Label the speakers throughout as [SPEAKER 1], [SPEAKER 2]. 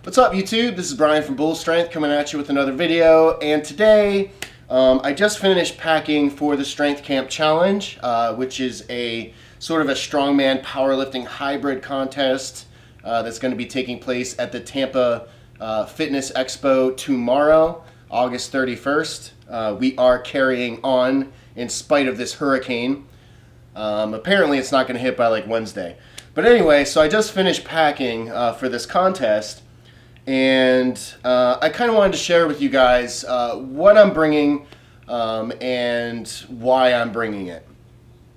[SPEAKER 1] What's up, YouTube? This is Brian from Bull Strength coming at you with another video, and today I just finished packing for the Strength Camp Challenge, which is a sort of a strongman powerlifting hybrid contest that's going to be taking place at the Tampa Fitness Expo tomorrow, August 31st. We are carrying on in spite of this hurricane. Apparently it's not going to hit by like Wednesday. But anyway, so I just finished packing for this contest, and I kind of wanted to share with you guys what I'm bringing and why I'm bringing it.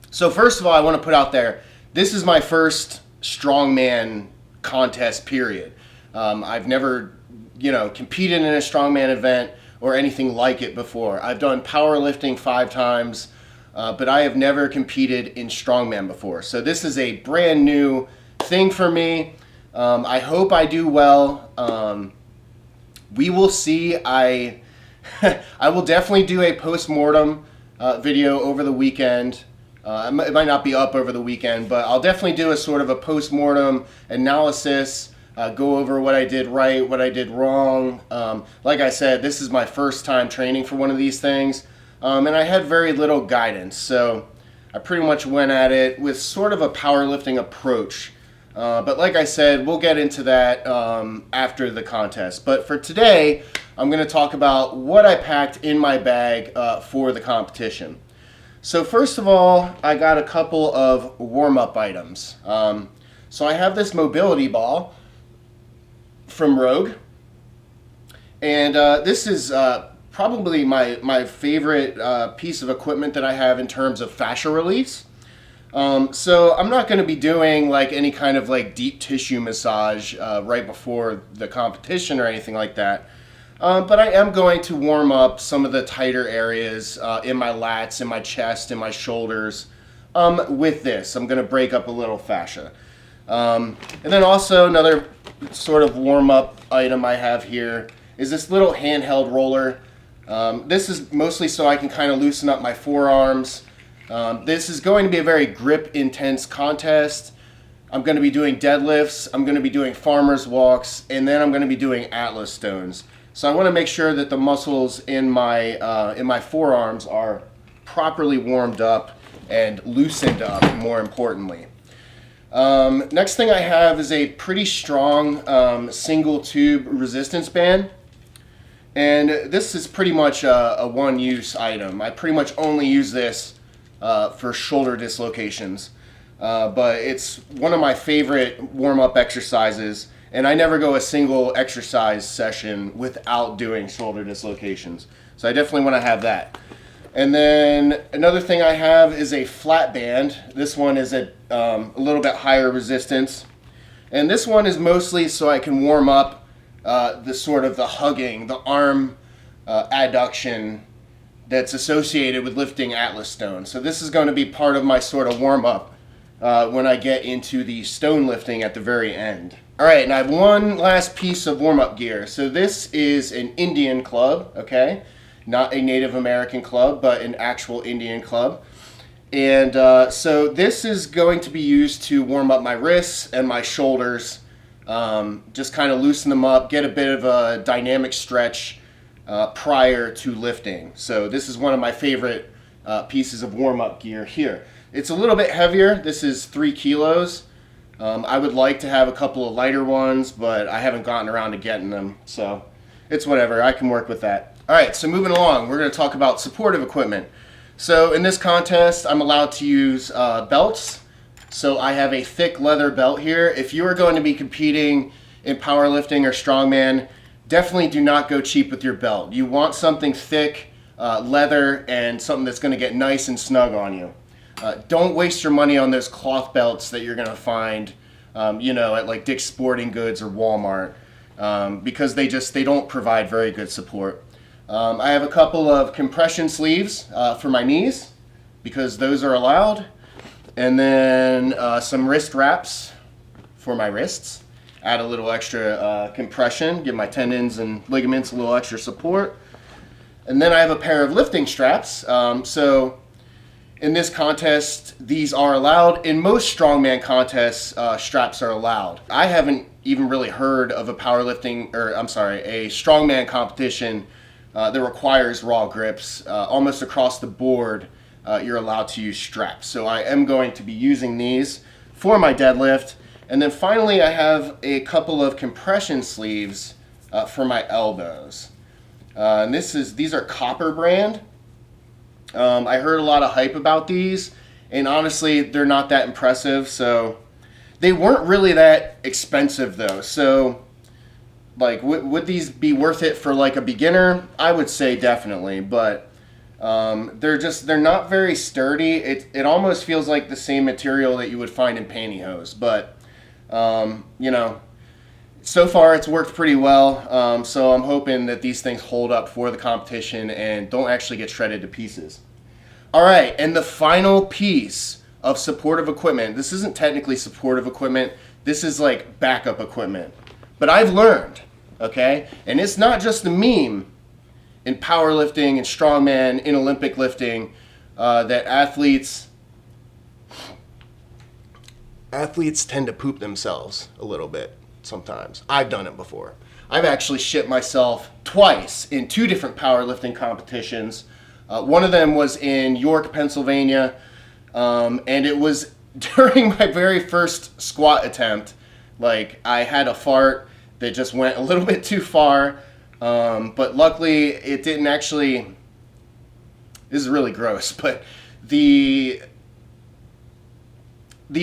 [SPEAKER 1] So first of all, I want to put out there, this is my first strongman contest, period. I've never, competed in a strongman event or anything like it before. I've done powerlifting 5 times, but I have never competed in strongman before. So this is a brand new thing for me. I hope I do well. We will see. I will definitely do a post-mortem video over the weekend. It might not be up over the weekend, but I'll definitely do a sort of a post-mortem analysis, go over what I did right, what I did wrong. Like I said, this is my first time training for one of these things, and I had very little guidance, so I pretty much went at it with sort of a powerlifting approach. But like I said, we'll get into that after the contest. But for today, I'm going to talk about what I packed in my bag for the competition. So first of all, I got a couple of warm-up items. So I have this mobility ball from Rogue, and this is probably my favorite piece of equipment that I have in terms of fascia release. So I'm not going to be doing like any kind of like deep tissue massage right before the competition or anything like that. But I am going to warm up some of the tighter areas in my lats, in my chest, in my shoulders with this. I'm going to break up a little fascia. And then also another sort of warm-up item I have here is this little handheld roller. This is mostly so I can kind of loosen up my forearms. This is going to be a very grip-intense contest. I'm going to be doing deadlifts, I'm going to be doing farmer's walks, and then I'm going to be doing Atlas stones. So I want to make sure that the muscles in my forearms are properly warmed up and loosened up, more importantly. Next thing I have is a pretty strong single tube resistance band. And this is pretty much a one-use item. I pretty much only use this for shoulder dislocations. But it's one of my favorite warm-up exercises, and I never go a single exercise session without doing shoulder dislocations. So I definitely want to have that. And then another thing I have is a flat band. This one is a little bit higher resistance. And this one is mostly so I can warm up the sort of the hugging, the arm adduction that's associated with lifting Atlas stone. So this is going to be part of my sort of warm-up when I get into the stone lifting at the very end. All right, and I have one last piece of warm-up gear. So this is an Indian club, okay? Not a Native American club, but an actual Indian club. And so this is going to be used to warm up my wrists and my shoulders, just kind of loosen them up, get a bit of a dynamic stretch prior to lifting. So this is one of my favorite pieces of warm-up gear here. It's a little bit heavier. This is 3 kilos. I would like to have a couple of lighter ones, but I haven't gotten around to getting them, so it's whatever. I can work with that. All right, so moving along, we're going to talk about supportive equipment. So in this contest, I'm allowed to use belts. So I have a thick leather belt here. If you are going to be competing in powerlifting or strongman, definitely do not go cheap with your belt. You want something thick, leather, and something that's going to get nice and snug on you. Don't waste your money on those cloth belts that you're going to find, at like Dick's Sporting Goods or Walmart, because they don't provide very good support. I have a couple of compression sleeves for my knees, because those are allowed, and then some wrist wraps for my wrists. Add a little extra compression, give my tendons and ligaments a little extra support. And then I have a pair of lifting straps. So in this contest, these are allowed. In most strongman contests, straps are allowed. I haven't even really heard of a powerlifting, or I'm sorry, a strongman competition that requires raw grips. Almost across the board, you're allowed to use straps. So I am going to be using these for my deadlift. And then finally, I have a couple of compression sleeves for my elbows. And these are Copper brand. I heard a lot of hype about these, and honestly, they're not that impressive. So they weren't really that expensive though. So like, would these be worth it for like a beginner? I would say definitely, but they're not very sturdy. It almost feels like the same material that you would find in pantyhose, but you know, so far it's worked pretty well. So I'm hoping that these things hold up for the competition and don't actually get shredded to pieces. All right, and the final piece of supportive equipment. This isn't technically supportive equipment. This is like backup equipment. But I've learned, okay? And it's not just a meme in powerlifting and strongman, in Olympic lifting, that athletes tend to poop themselves a little bit sometimes. I've done it before. I've actually shit myself twice in 2 different powerlifting competitions. One of them was in York, Pennsylvania, and it was during my very first squat attempt. Like, I had a fart that just went a little bit too far, but luckily it didn't actually. This is really gross, but the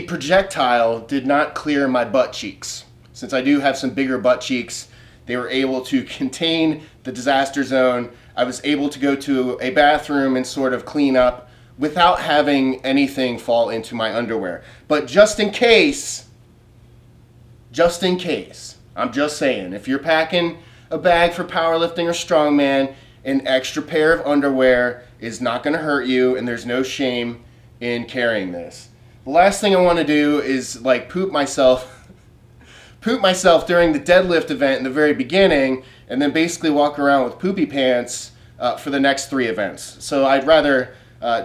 [SPEAKER 1] projectile did not clear my butt cheeks. Since I do have some bigger butt cheeks, they were able to contain the disaster zone. I was able to go to a bathroom and sort of clean up without having anything fall into my underwear. But just in case, I'm just saying, if you're packing a bag for powerlifting or strongman, an extra pair of underwear is not going to hurt you, and there's no shame in carrying this. The last thing I want to do is like poop myself during the deadlift event in the very beginning, and then basically walk around with poopy pants for the next 3 events. So I'd rather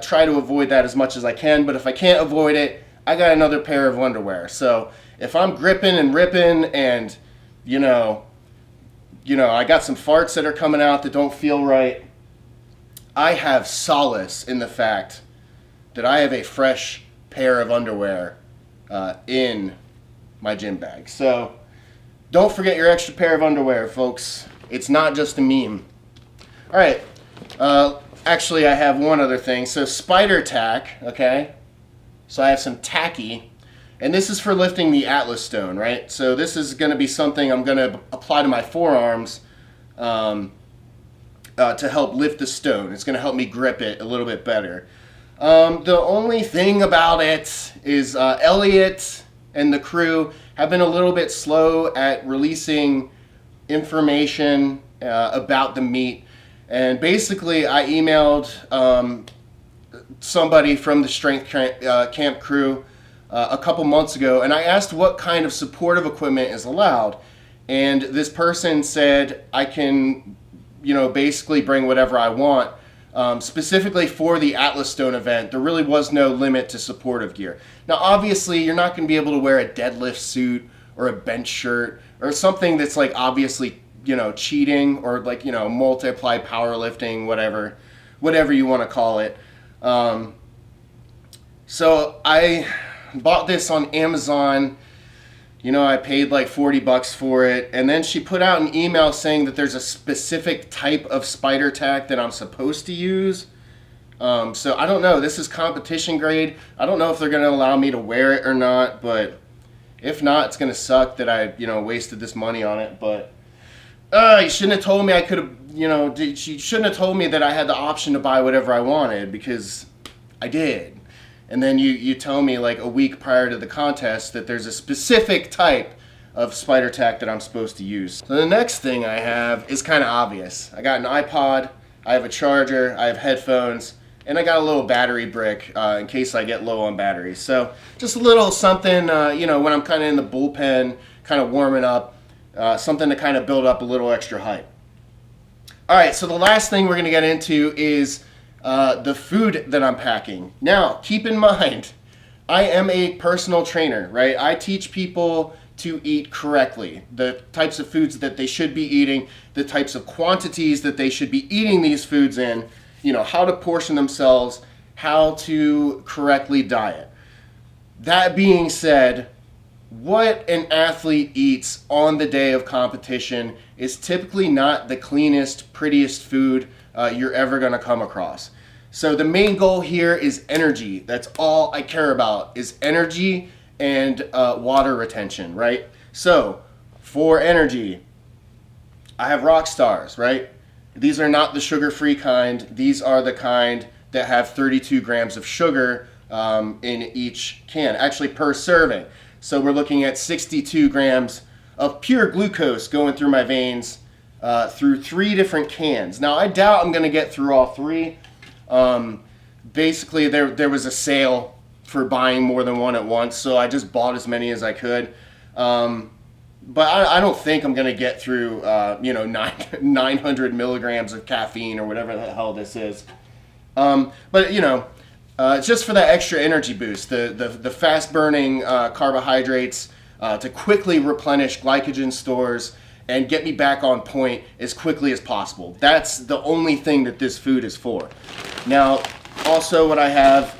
[SPEAKER 1] try to avoid that as much as I can, but if I can't avoid it, I got another pair of underwear. So if I'm gripping and ripping and, you know, I got some farts that are coming out that don't feel right, I have solace in the fact that I have a fresh pair of underwear in my gym bag. So don't forget your extra pair of underwear, folks. It's not just a meme. All right. Actually, I have one other thing. So spider tack, okay? So I have some tacky, and this is for lifting the Atlas stone, right? So this is going to be something I'm going to apply to my forearms to help lift the stone. It's going to help me grip it a little bit better. The only thing about it is Elliot and the crew have been a little bit slow at releasing information about the meet. And basically, I emailed somebody from the strength camp crew a couple months ago, and I asked what kind of supportive equipment is allowed. And this person said I can, basically bring whatever I want. Specifically for the Atlas Stone event, there really was no limit to supportive gear. Now, obviously, you're not going to be able to wear a deadlift suit or a bench shirt or something that's like obviously, cheating, or like, multiply powerlifting, whatever you want to call it. So I bought this on Amazon. I paid like $40 for it, and then she put out an email saying that there's a specific type of spider tack that I'm supposed to use. So I don't know. This is competition grade. I don't know if they're going to allow me to wear it or not, but if not, it's going to suck that I, wasted this money on it. But you shouldn't have told me I could have, she shouldn't have told me that I had the option to buy whatever I wanted, because I did. And then you tell me like a week prior to the contest that there's a specific type of spider tack that I'm supposed to use. So the next thing I have is kind of obvious. I got an iPod, I have a charger, I have headphones, and I got a little battery brick in case I get low on batteries. So just a little something, when I'm kind of in the bullpen, kind of warming up, something to kind of build up a little extra hype. All right, so the last thing we're going to get into is the food that I'm packing. Now, keep in mind, I am a personal trainer, right? I teach people to eat correctly, the types of foods that they should be eating, the types of quantities that they should be eating these foods in, how to portion themselves, how to correctly diet. That being said, what an athlete eats on the day of competition is typically not the cleanest, prettiest food you're ever going to come across. So the main goal here is energy. That's all I care about, is energy and water retention, right? So for energy, I have rock stars, right? These are not the sugar-free kind. These are the kind that have 32 grams of sugar in each can, actually per serving. So we're looking at 62 grams of pure glucose going through my veins through 3 different cans. Now I doubt I'm going to get through all 3. Basically there was a sale for buying more than one at once, so I just bought as many as I could. But I don't think I'm going to get through 900 milligrams of caffeine or whatever the hell this is. But it's just for that extra energy boost, the fast burning carbohydrates to quickly replenish glycogen stores and get me back on point as quickly as possible. That's the only thing that this food is for. Now, also what I have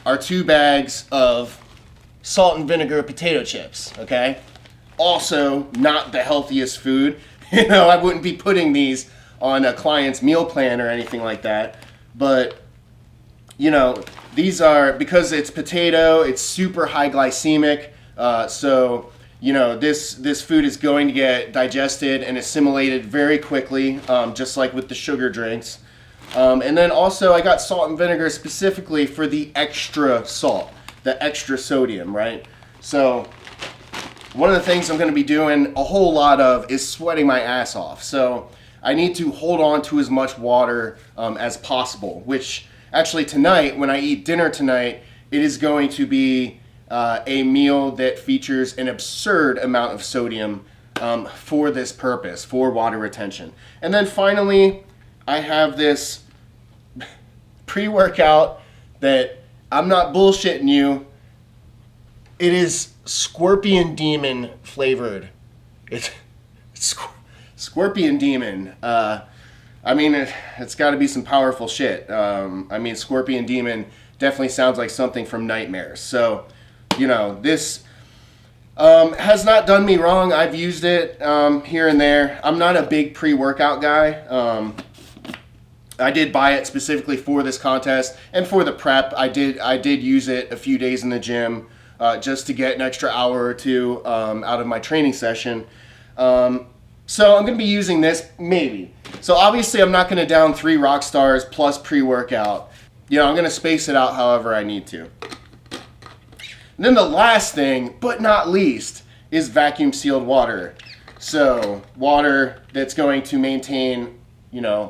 [SPEAKER 1] are 2 bags of salt and vinegar potato chips, okay? Also not the healthiest food. I wouldn't be putting these on a client's meal plan or anything like that. But, these are, because it's potato, it's super high glycemic. So, this food is going to get digested and assimilated very quickly, just like with the sugar drinks. And then also I got salt and vinegar specifically for the extra salt, the extra sodium, right? So one of the things I'm going to be doing a whole lot of is sweating my ass off. So I need to hold on to as much water as possible, which actually tonight, when I eat dinner tonight, it is going to be a meal that features an absurd amount of sodium for this purpose, for water retention. And then finally, I have this pre-workout that I'm not bullshitting you. It is Scorpion Demon flavored. It's Scorpion Demon. It's got to be some powerful shit. Scorpion Demon definitely sounds like something from Nightmares. So, this has not done me wrong. I've used it here and there. I'm not a big pre-workout guy. I did buy it specifically for this contest and for the prep. I did use it a few days in the gym just to get an extra hour or 2 out of my training session. So I'm going to be using this maybe. So obviously I'm not going to down 3 rock stars plus pre-workout. I'm going to space it out however I need to. And then the last thing, but not least, is vacuum sealed water. So water that's going to maintain,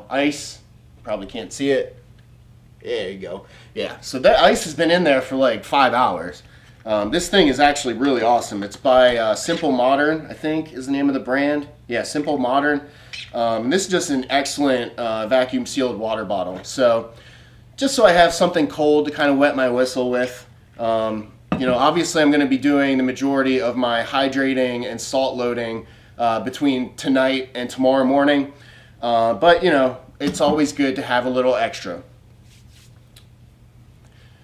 [SPEAKER 1] ice. Probably can't see it. There you go. Yeah, so that ice has been in there for like 5 hours. This thing is actually really awesome. It's by Simple Modern, I think is the name of the brand. Yeah, Simple Modern. This is just an excellent vacuum sealed water bottle. So just so I have something cold to kind of wet my whistle with. Obviously I'm going to be doing the majority of my hydrating and salt loading between tonight and tomorrow morning. But it's always good to have a little extra.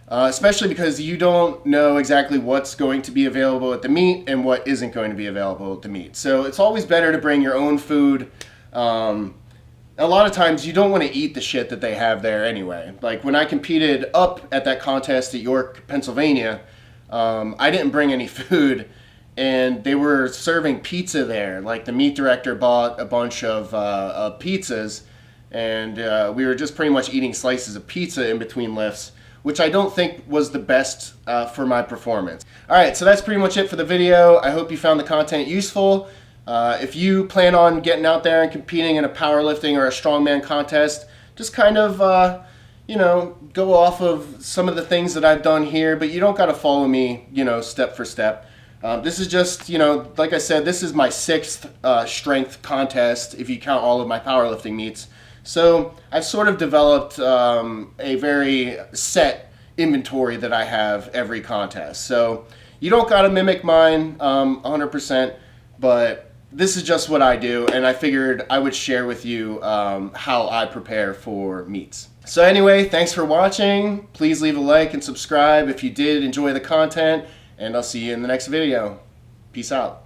[SPEAKER 1] Especially because you don't know exactly what's going to be available at the meet and what isn't going to be available at the meet. So it's always better to bring your own food. A lot of times you don't want to eat the shit that they have there anyway. Like when I competed up at that contest at York, Pennsylvania, I didn't bring any food and they were serving pizza there. Like the meet director bought a bunch of pizzas and we were just pretty much eating slices of pizza in between lifts, which I don't think was the best for my performance. All right, so that's pretty much it for the video. I hope you found the content useful. If you plan on getting out there and competing in a powerlifting or a strongman contest, just kind of, go off of some of the things that I've done here, but you don't got to follow me, step for step. This is just, like I said, this is my 6th strength contest if you count all of my powerlifting meets. So I've sort of developed a very set inventory that I have every contest. So, You don't gotta mimic mine 100%, but this is just what I do, and I figured I would share with you how I prepare for meats. So anyway, thanks for watching. Please leave a like and subscribe if you did enjoy the content, and I'll see you in the next video. Peace out.